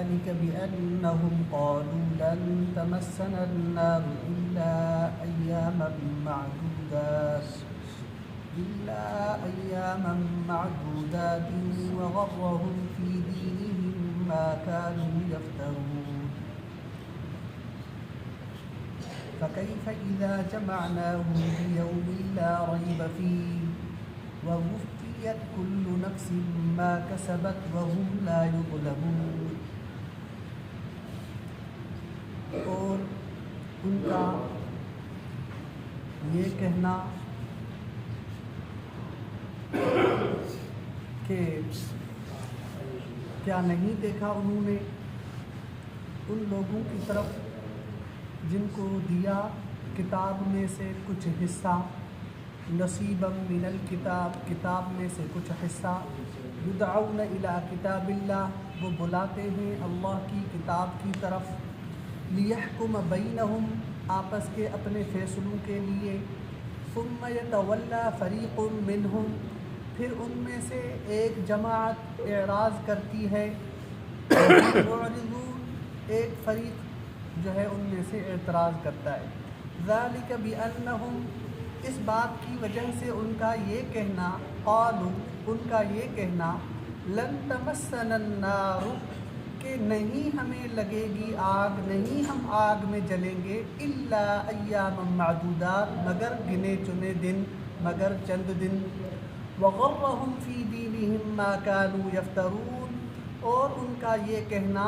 ذلك بأنهم قالوا لن تمسنا النار إلا أياما معدودات وغرهم في دينهم ما كانوا يفترون فكيف إذا جمعناهم ليوم لا ريب فيه ووفيت كل نفس ما كسبت وهم لا يظلمون. اور ان کا یہ کہنا کہ کیا نہیں دیکھا انہوں نے ان لوگوں کی طرف جن کو دیا کتاب میں سے کچھ حصہ، نصیبا من الکتاب، کتاب میں سے کچھ حصہ، یدعون الی کتاب اللہ، وہ بلاتے ہیں اللہ کی کتاب کی طرف، لیحکم بینہم، آپس کے اپنے فیصلوں کے لیے، ثم یتولی فریق منہم، پھر ان میں سے ایک جماعت اعراض کرتی ہے، معرضون، ایک فریق جو ہے ان میں سے اعتراض کرتا ہے، ذالک بأنہم، اس بات کی وجہ سے ان کا یہ کہنا، قالوا، ان کا یہ کہنا، لن تمسنا النار، کہ نہیں ہمیں لگے گی آگ، نہیں ہم آگ میں جلیں گے، الا ایاما معدودات، مگر گنے چنے دن، مگر چند دن، وغرہم فی دینہم ما کانوا یفترون، اور ان کا یہ کہنا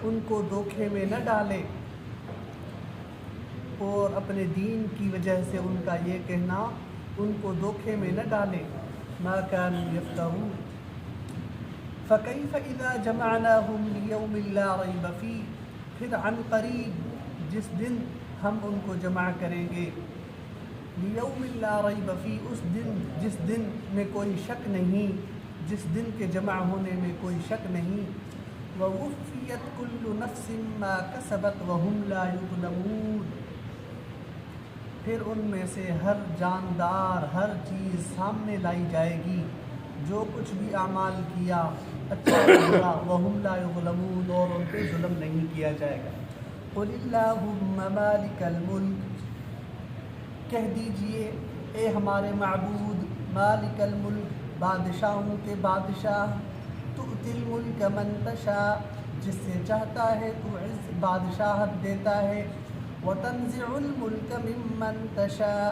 ان کو دھوکے میں نہ ڈالے، اور اپنے دین کی وجہ سے ان کا یہ کہنا ان کو دھوکے میں نہ ڈالے، ما كانوا یفترون، فکیف اذا جمعناہم لیوم لا ریب فیہ، پھر عن قریب جس دن ہم ان کو جمع کریں گے، لیوم لا ریب فیہ، اس دن جس دن میں کوئی شک نہیں، جس دن کے جمع ہونے میں کوئی شک نہیں، ووفیت کل نفس ما کسبت وہم لا یظلمون، پھر ان میں سے ہر جاندار ہر چیز سامنے لائی جائے گی، جو کچھ بھی اعمال کیا اچھا برا، وہم لا یظلمون، اور ان پہ ظلم نہیں کیا جائے گا۔ قل اللہم مالک الملک، کہہ دیجئے اے ہمارے معبود، مالک الملک، بادشاہوں کے بادشاہ، تؤتی الملک من تشاء، جس سے چاہتا ہے تو بادشاہت دیتا ہے، وتنزع الملک ممن تشاء،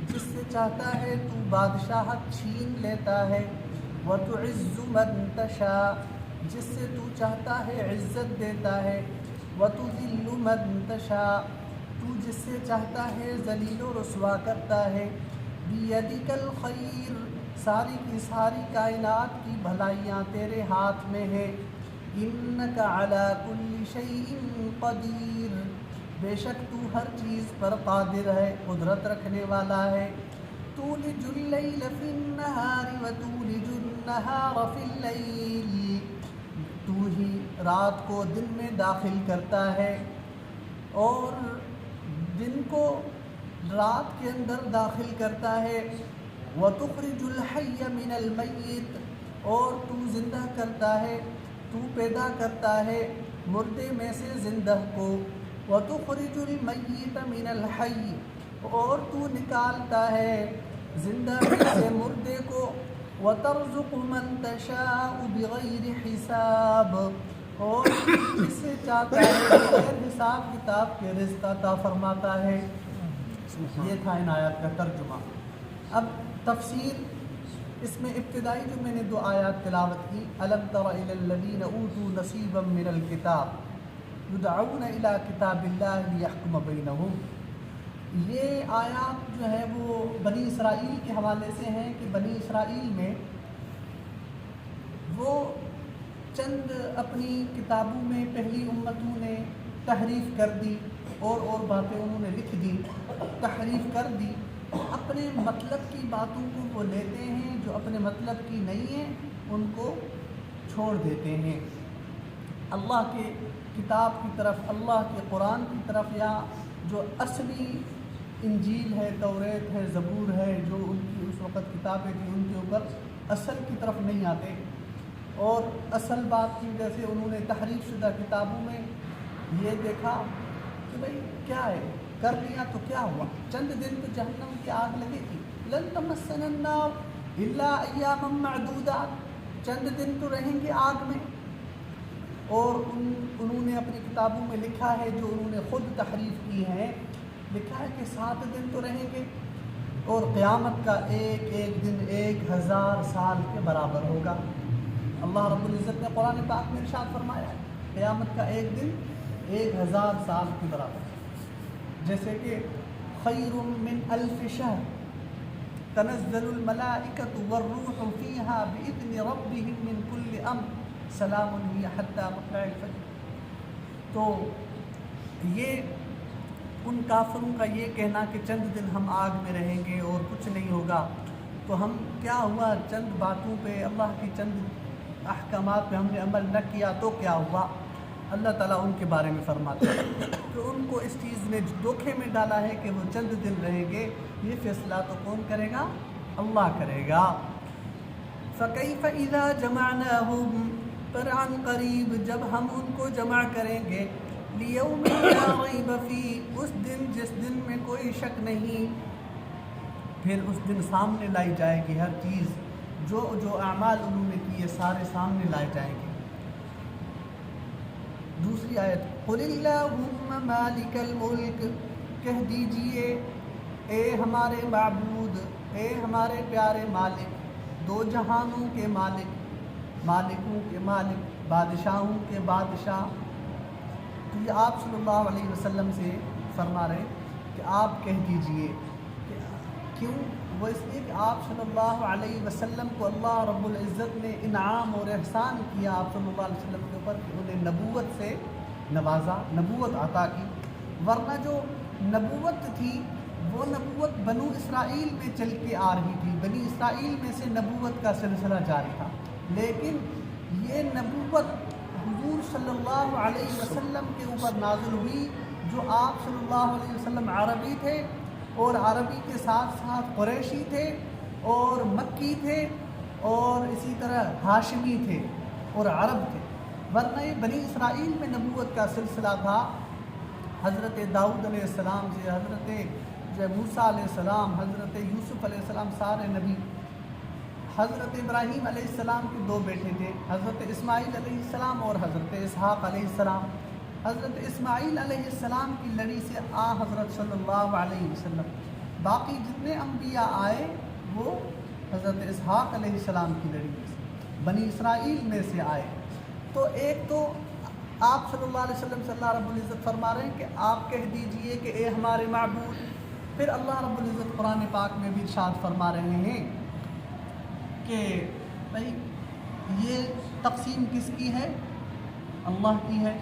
جس سے چاہتا ہے تو بادشاہت چھین لیتا ہے، وتعز من تشاء، جس سے تو چاہتا ہے عزت دیتا ہے، وتذل من تشاء، تو جس سے چاہتا ہے ذلیل و رسوا کرتا ہے، بیدک الخیر، ساری کی ساری کائنات کی بھلائیاں تیرے ہاتھ میں ہیں، انک علی کل شیء قدیر، بے شک تو ہر چیز پر قادر ہے، قدرت رکھنے والا ہے، تولج اللیل فی النہار وتولج النہار فی اللیل، تو ہی رات کو دن میں داخل کرتا ہے اور دن کو رات کے اندر داخل کرتا ہے، وتخرج الحی من المیت، اور تو زندہ کرتا ہے، تو پیدا کرتا ہے مردے میں سے زندہ کو، وتخرج المیت من الحی، اور تو نکالتا ہے زندہ میں سے مردے کو، وترزق من تشاء بغیر حساب، اور جس سے چاہتا ہے بغیر حساب کتاب کے رزق عطا فرماتا ہے۔ یہ تھا ان آیات کا ترجمہ۔ اب تفسیر، اس میں ابتدائی جو میں نے 2 آیات تلاوت کی، الم تر الی الذین اوتوا نصیبا من الکتاب یدعون الی کتاب اللہ لیحکم بینہم، یہ آیات جو ہے وہ بنی اسرائیل کے حوالے سے ہیں کہ بنی اسرائیل میں وہ چند اپنی کتابوں میں پہلی امتوں نے تحریف کر دی، اور باتیں انہوں نے لکھ دی، تحریف کر دی، اپنے مطلب کی باتوں کو وہ لیتے ہیں، جو اپنے مطلب کی نہیں ہیں ان کو چھوڑ دیتے ہیں، اللہ کے کتاب کی طرف، اللہ کے قرآن کی طرف، یا جو اصلی انجیل ہے، توریت ہے، زبور ہے، جو ان کی اس وقت کتابیں تھیں ان کے اوپر اصل کی طرف نہیں آتے، اور اصل بات کی وجہ سے انہوں نے تحریف شدہ کتابوں میں یہ دیکھا کہ بھئی کیا ہے، کر لیا تو کیا ہوا، چند دن تو جہنم کی آگ لگے گی، لن تمسنا النار الا ایاما معدودات، چند دن تو رہیں گے آگ میں۔ اور انہوں نے اپنی کتابوں میں لکھا ہے، جو انہوں نے خود تحریف کی ہے، لکھا ہے کہ 7 دن تو رہیں گے، اور قیامت کا ایک ایک دن 1000 سال کے برابر ہوگا۔ اللہ رب العزت نے قرآن پاک میں ارشاد فرمایا ہے قیامت کا ایک دن 1000 سال کے برابر، جیسے کہ خیر من 1000 شہر تنزل الملائکۃ والروح فیہا بإذن ربہم من کل امر سلام ہی حتی مطلع الفجر۔ تو یہ ان کافروں کا یہ کہنا کہ چند دن ہم آگ میں رہیں گے اور کچھ نہیں ہوگا، تو ہم کیا ہوا، چند باتوں پہ، اللہ کی چند احکامات پہ ہم نے عمل نہ کیا تو کیا ہوا۔ اللہ تعالیٰ ان کے بارے میں فرماتے ہیں کہ ان کو اس چیز نے دھوکے میں ڈالا ہے کہ وہ چند دن رہیں گے، یہ فیصلہ تو کون کرے گا؟ اللہ کرے گا۔ فَكَيْفَ إِذَا جَمَعْنَاهُمْ، پر عن قریب جب ہم ان کو جمع کریں گے، لِيَوْمٍ لَا رَيْبَ فِيهِ، اس دن جس دن میں کوئی شک نہیں، پھر اس دن سامنے لائی جائے گی ہر چیز، جو اعمال انہوں نے کیے سارے سامنے لائے جائیں گے۔ دوسری آیت، قُلِ اللَّهُمَّ مَالِكَ الْمُلْكِ، کہہ دیجئے اے ہمارے معبود، اے ہمارے پیارے مالک، دو جہانوں کے مالک، مالکوں کے مالک، بادشاہوں کے بادشاہ۔ تو یہ آپ صلی اللہ علیہ وسلم سے فرما رہے کہ آپ کہہ دیجئے، کیوں؟ وہ اس لیے کہ آپ صلی اللہ علیہ وسلم کو اللہ رب العزت نے انعام اور احسان کیا آپ صلی اللہ علیہ وسلم کے اوپر، کہ انہیں نبوت سے نوازا، نبوت عطا کی، ورنہ جو نبوت تھی وہ نبوت بنو اسرائیل میں چل کے آ رہی تھی، بنی اسرائیل میں سے نبوت کا سلسلہ جاری تھا، لیکن یہ نبوت حضور صلی اللہ علیہ وسلم کے اوپر نازل ہوئی، جو آپ صلی اللہ علیہ وسلم عربی تھے، اور عربی کے ساتھ ساتھ قریشی تھے اور مکی تھے اور اسی طرح ہاشمی تھے اور عرب تھے، ورنہ یہ بنی اسرائیل میں نبوت کا سلسلہ تھا۔ حضرت داؤد علیہ السلام سے حضرت موسیٰ علیہ السلام، حضرت یوسف علیہ السلام، سارے نبی۔ حضرت ابراہیم علیہ السلام کے 2 بیٹے تھے، حضرت اسماعیل علیہ السلام اور حضرت اسحاق علیہ السلام۔ حضرت اسماعیل علیہ السلام کی لڑی سے حضرت صلی اللہ علیہ وسلم، باقی جتنے انبیاء آئے وہ حضرت اسحاق علیہ السلام کی لڑی میں سے، بنی اسرائیل میں سے آئے۔ تو ایک تو آپ صلی اللہ علیہ وسلم سے اللہ رب العزت فرما رہے ہیں کہ آپ کہہ دیجئے کہ اے ہمارے معبود۔ پھر اللہ رب العزت قرآن پاک میں بھی ارشاد فرما رہے ہیں کہ بھائی یہ تقسیم کس کی ہے؟ اللہ کی ہے۔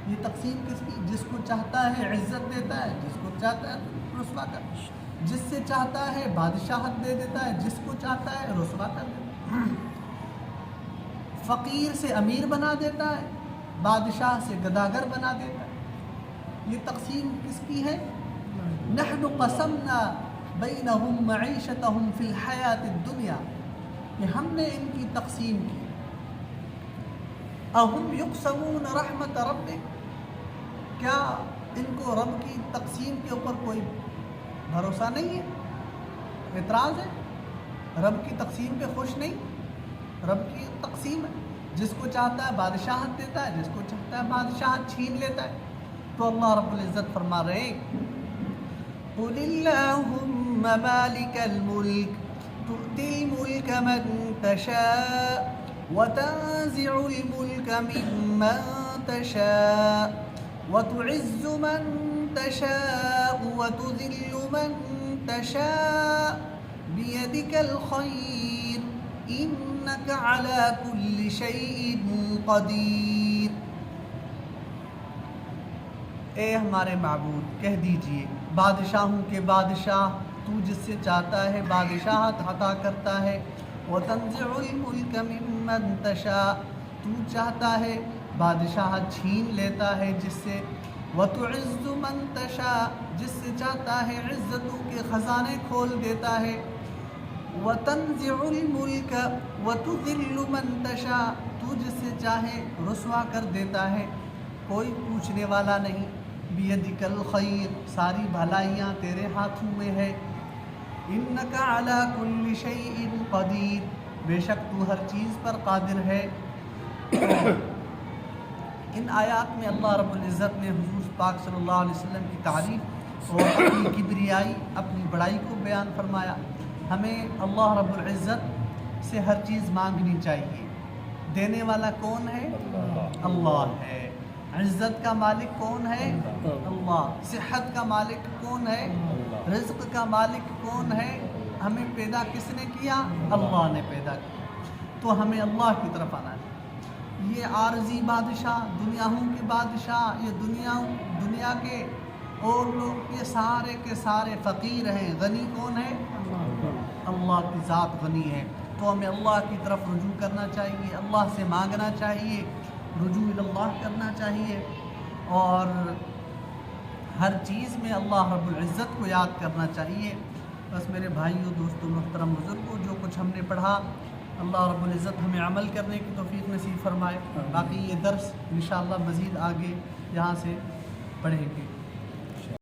یہ تقسیم کس کی؟ جس کو چاہتا ہے عزت دیتا ہے، جس کو چاہتا ہے رسوا کرتا ہے، جس سے چاہتا ہے بادشاہت دے دیتا ہے، جس کو چاہتا ہے رسوا کر دیتا ہے، فقیر سے امیر بنا دیتا ہے، بادشاہ سے گداگر بنا دیتا ہے۔ یہ تقسیم کس کی ہے؟ نحن قسمنا بینہم معیشتہم فی الحیات الدنیا، کہ ہم نے ان کی تقسیم کی۔ اہم یقسمون رحمت ربک، کیا ان کو رب کی تقسیم کے اوپر کوئی بھروسہ نہیں ہے؟ اعتراض ہے؟ رب کی تقسیم پہ خوش نہیں؟ رب کی تقسیم ہے، جس کو چاہتا ہے بادشاہت دیتا ہے، جس کو چاہتا ہے بادشاہت چھین لیتا ہے۔ تو اللہ رب العزت فرما رہے ہیں قُلِ اللَّهُمَّ مَالِكَ الْمُلْكِ تُؤْتِي الْمُلْكَ مَن تَشَاءُ وَتَنزِعُ الْمُلْكَ مِمَّن تَشَاءُ وَتُعِزُّ مَن تَشَاءُ وَتُذِلُّ مَن تَشَاءُ بِيَدِكَ الْخَيْرُ إِنَّكَ عَلَى كُلِّ شَيْءٍ قَدِيرٌ۔ اے ہمارے معبود کہہ دیجئے، بادشاہوں کے بادشاہ، تو جس سے چاہتا ہے بادشاہت عطا کرتا ہے، وَتَنزِعُ الْمُلْكَ مِمَّن تَشَاءُ، تو چاہتا ہے بادشاہت چھین لیتا ہے جس سے، وَتُعِزُّ مَن تَشَاءُ، جس سے چاہتا ہے عزتوں کے خزانے کھول دیتا ہے، وَتَنزِعُ الْمُلْكَ وَتُذِلُّ مَن تَشَاءُ، تو جس سے چاہے رسوا کر دیتا ہے، کوئی پوچھنے والا نہیں۔ بِيَدِكَ الْخَيْرُ، ساری بھلائیاں تیرے ہاتھوں میں ہے۔ إِنَّكَ عَلَى كُلِّ شَيْءٍ قَدِيرٌ، بے شک تو ہر چیز پر قادر ہے۔ ان آیات میں اللہ رب العزت نے حضور پاک صلی اللہ علیہ وسلم کی تعریف اور اپنی کبریائی، اپنی بڑائی کو بیان فرمایا۔ ہمیں اللہ رب العزت سے ہر چیز مانگنی چاہیے۔ دینے والا کون ہے؟ اللہ ہے۔ عزت کا مالک کون ہے؟ اللہ۔ صحت کا مالک کون ہے؟ رزق کا مالک کون ہے؟ ہمیں پیدا کس نے کیا؟ اللہ نے پیدا کیا۔ تو ہمیں اللہ کی طرف آنا ہے۔ یہ عارضی بادشاہ، دنیاوں کے بادشاہ، یہ دنیا کے اور لوگ، یہ سارے کے سارے فقیر ہیں۔ غنی کون ہے؟ اللہ کی ذات غنی ہے۔ تو ہمیں اللہ کی طرف رجوع کرنا چاہیے، اللہ سے مانگنا چاہیے، رجوع اللہ کرنا چاہیے، اور ہر چیز میں اللہ رب العزت کو یاد کرنا چاہیے۔ بس میرے بھائیوں، دوستوں، محترم بزرگوں، جو کچھ ہم نے پڑھا، اللہ رب العزت ہمیں عمل کرنے کی توفیق نصیب فرمائے۔ باقی یہ درس انشاءاللہ مزید آگے یہاں سے پڑھیں گے۔